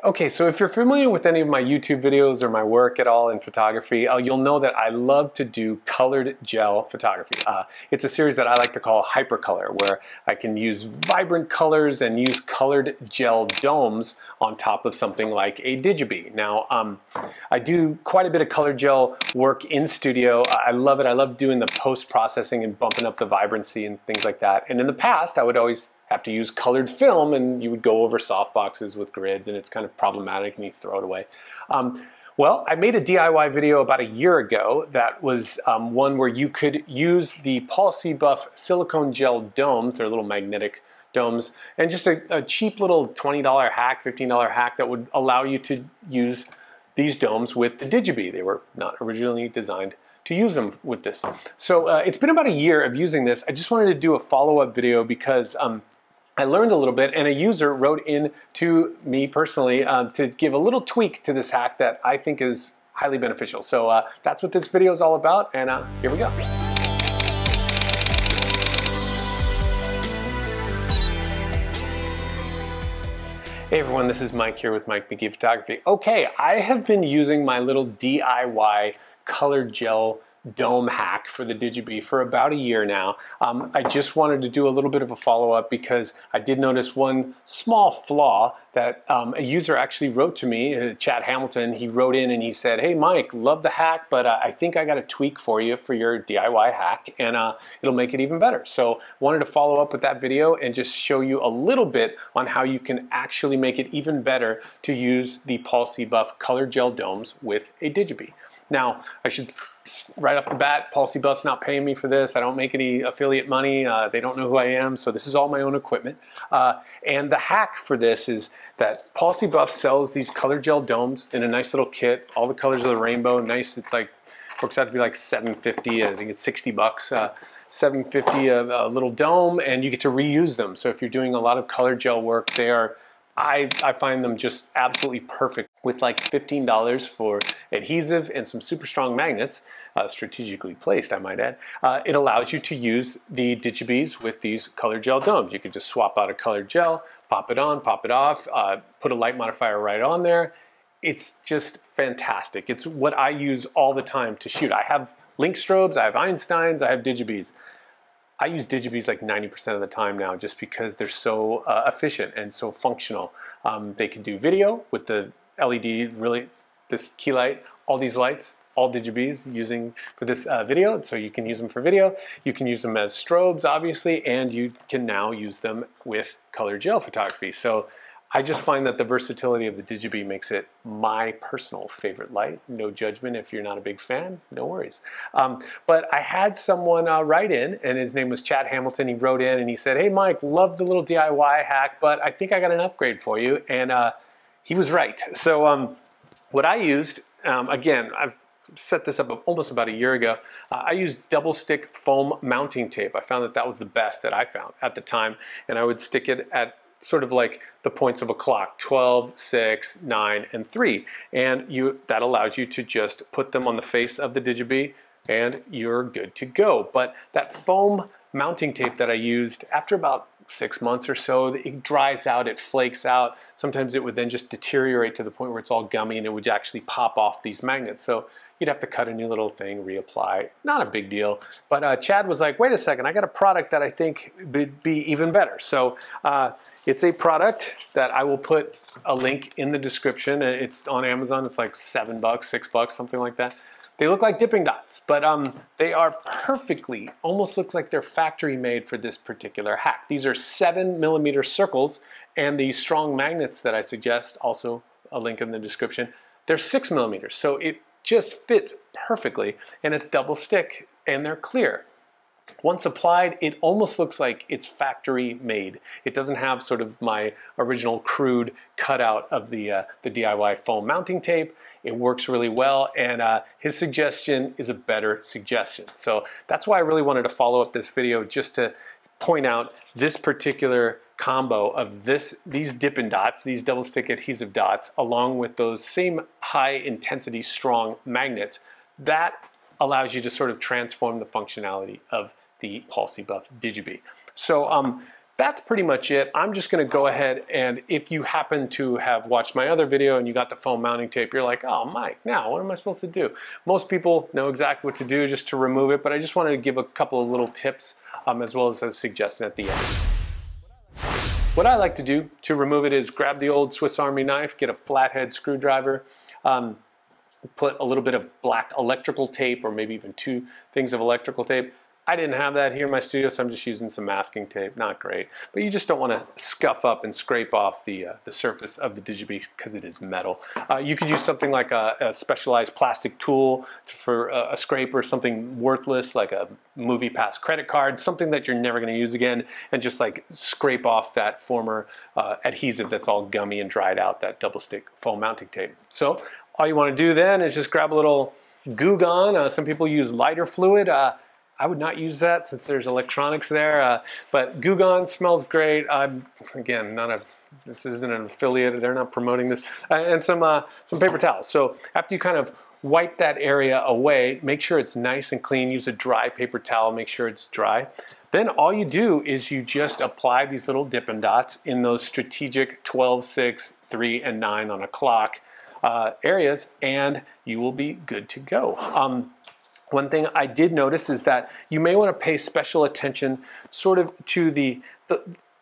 Okay, so if you're familiar with any of my YouTube videos or my work at all in photography, you'll know that I love to do colored gel photography. It's a series that I like to call hypercolor, where I can use vibrant colors and use colored gel domes on top of something like a DigiBee. Now, I do quite a bit of colored gel work in studio. I love it. I love doing the post-processing and bumping up the vibrancy and things like that. And in the past, I would always have to use colored film, and you would go over soft boxes with grids, and it's kind of problematic and you throw it away. Well, I made a DIY video about a year ago that was one where you could use the Paulc.buff silicone gel domes. They're little magnetic domes, and just a cheap little $20 hack, $15 hack that would allow you to use these domes with the DigiBee. They were not originally designed to use them with this. So it's been about a year of using this. I just wanted to do a follow-up video because I learned a little bit, and a user wrote in to me personally to give a little tweak to this hack that I think is highly beneficial. So that's what this video is all about, and here we go. Hey everyone, this is Mike here with Mike McGee Photography. Okay, I have been using my little DIY colored gel dome hack for the DigiBee for about a year now. I just wanted to do a little bit of a follow-up because I did notice one small flaw that a user actually wrote to me, Chad Hamilton. He wrote in and he said, "Hey Mike, love the hack, but I think I got a tweak for you for your DIY hack, and it'll make it even better." So wanted to follow up with that video and just show you a little bit on how you can actually make it even better to use the Paulc.buff colored gel domes with a DigiBee. Now, I should, right off the bat, Paulc.buff's not paying me for this. I don't make any affiliate money. They don't know who I am, so this is all my own equipment. And the hack for this is that Paulc.buff sells these colored gel domes in a nice little kit. All the colors of the rainbow, nice. It's like, works out to be like $7.50. I think it's 60 bucks. $7.50 a little dome, and you get to reuse them. So if you're doing a lot of colored gel work, they are, I find them just absolutely perfect, with like $15 for adhesive and some super strong magnets, strategically placed, I might add. It allows you to use the DigiBees with these colored gel domes. You can just swap out a colored gel, pop it on, pop it off, put a light modifier right on there. It's just fantastic. It's what I use all the time to shoot. I have Link Strobes, I have Einsteins, I have DigiBees. I use DigiBees like 90% of the time now, just because they're so efficient and so functional. They can do video with the LED, really, this key light, all these lights, all DigiBees using for this video. So you can use them for video. You can use them as strobes, obviously, and you can now use them with color gel photography. So I just find that the versatility of the DigiBee makes it my personal favorite light. No judgment if you're not a big fan, no worries. But I had someone write in, and his name was Chad Hamilton. He wrote in and he said, "Hey Mike, love the little DIY hack, but I think I got an upgrade for you." And he was right. So what I used, again, I've set this up almost about a year ago. I used double stick foam mounting tape. I found that that was the best that I found at the time, and I would stick it at sort of like the points of a clock, 12, 6, 9, and 3. And that allows you to just put them on the face of the DigiBee and you're good to go. But that foam mounting tape that I used, after about 6 months or so, it dries out, it flakes out. Sometimes it would then just deteriorate to the point where it's all gummy and it would actually pop off these magnets. So you'd have to cut a new little thing, reapply. Not a big deal. But Chad was like, "Wait a second, I got a product that I think would be even better." So it's a product that I will put a link in the description. It's on Amazon. It's like $7, $6, something like that. They look like dipping dots, but they are perfectly, almost looks like they're factory made for this particular hack. These are 7mm circles, and the strong magnets that I suggest, also a link in the description, they're 6mm. So it just fits perfectly, and it's double stick, and they're clear. Once applied, it almost looks like it's factory made. It doesn't have sort of my original crude cutout of the DIY foam mounting tape. It works really well, and his suggestion is a better suggestion. So that's why I really wanted to follow up this video, just to point out this particular combo of these Dippin' Dots, these double stick adhesive dots, along with those same high intensity strong magnets, that allows you to sort of transform the functionality of the Paulc.buff DigiBee. So that's pretty much it. I'm just gonna go ahead, and if you happen to have watched my other video and you got the foam mounting tape, you're like, oh, Mike, now what am I supposed to do? Most people know exactly what to do just to remove it, but I just wanted to give a couple of little tips as well as a suggestion at the end. What I like to do to remove it is grab the old Swiss Army knife, get a flathead screwdriver, put a little bit of black electrical tape or maybe even 2 things of electrical tape. I didn't have that here in my studio, so I'm just using some masking tape. Not great, but you just don't want to scuff up and scrape off the surface of the DigiBee because it is metal. You could use something like a specialized plastic tool for a scraper, something worthless like a MoviePass credit card, something that you're never going to use again, and just like scrape off that former adhesive that's all gummy and dried out, that double stick foam mounting tape. So all you want to do then is just grab a little Goo Gone. Some people use lighter fluid. I would not use that since there's electronics there, but Goo Gone smells great. Again, this isn't an affiliate, they're not promoting this. And some paper towels. So after you kind of wipe that area away, make sure it's nice and clean. Use a dry paper towel, make sure it's dry. Then all you do is you just apply these little Dippin' Dots in those strategic 12, 6, 3, and 9 on a clock areas, and you will be good to go. One thing I did notice is that you may want to pay special attention sort of to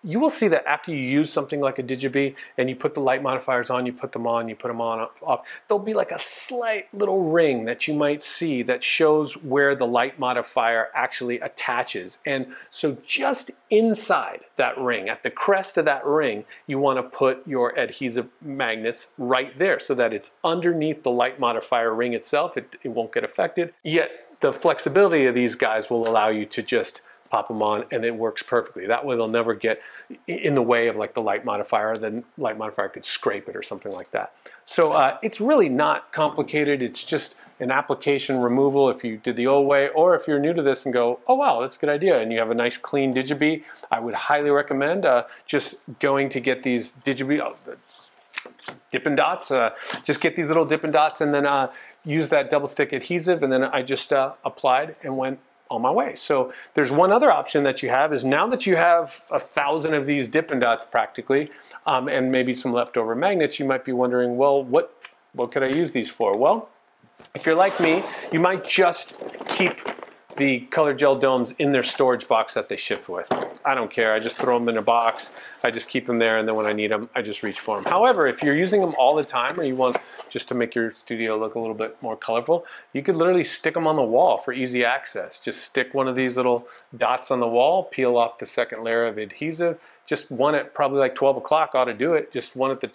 you will see that after you use something like a DigiBee and you put the light modifiers on, you put them on, you put them on, off, there'll be like a slight little ring that you might see that shows where the light modifier actually attaches. And so just inside that ring, at the crest of that ring, you want to put your adhesive magnets right there so that it's underneath the light modifier ring itself. It won't get affected. Yet the flexibility of these guys will allow you to just pop them on and it works perfectly. That way they'll never get in the way of like the light modifier. The light modifier could scrape it or something like that. So it's really not complicated. It's just an application removal if you did the old way, or if you're new to this and go, oh wow, that's a good idea, and you have a nice clean DigiBee, I would highly recommend just going to get these DigiBee Dippin' Dots. Just get these little Dippin' Dots and then use that double stick adhesive, and then I just applied and went on my way. So there's one other option that you have is now that you have 1,000 of these Dippin' Dots practically, and maybe some leftover magnets, you might be wondering, well, what could I use these for? Well, if you're like me, you might just keep the colored gel domes in their storage box that they ship with. I don't care, I just throw them in a box, I just keep them there, and then when I need them, I just reach for them. However, if you're using them all the time, or you want just to make your studio look a little bit more colorful, you could literally stick them on the wall for easy access. Just stick one of these little dots on the wall, peel off the second layer of adhesive, just one at probably like 12 o'clock ought to do it, just one at the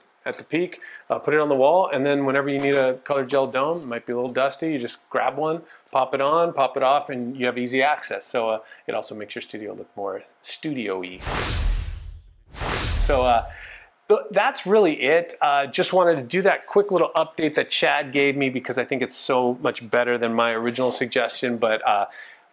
peak, put it on the wall, and then whenever you need a colored gel dome, it might be a little dusty, you just grab one, pop it on, pop it off, and you have easy access. So it also makes your studio look more studio-y. So that's really it. Just wanted to do that quick little update that Chad gave me because I think it's so much better than my original suggestion, but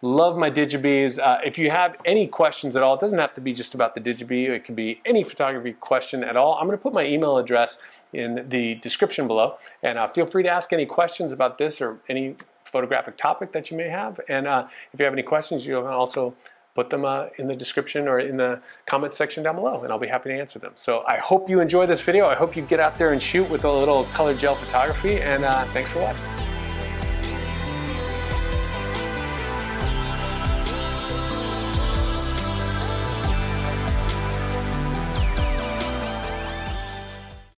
love my DigiBees. If you have any questions at all, it doesn't have to be just about the DigiBee. It can be any photography question at all. I'm going to put my email address in the description below, and feel free to ask any questions about this or any photographic topic that you may have. And if you have any questions, you can also put them in the description or in the comment section down below, and I'll be happy to answer them. So I hope you enjoy this video. I hope you get out there and shoot with a little colored gel photography, and thanks for watching.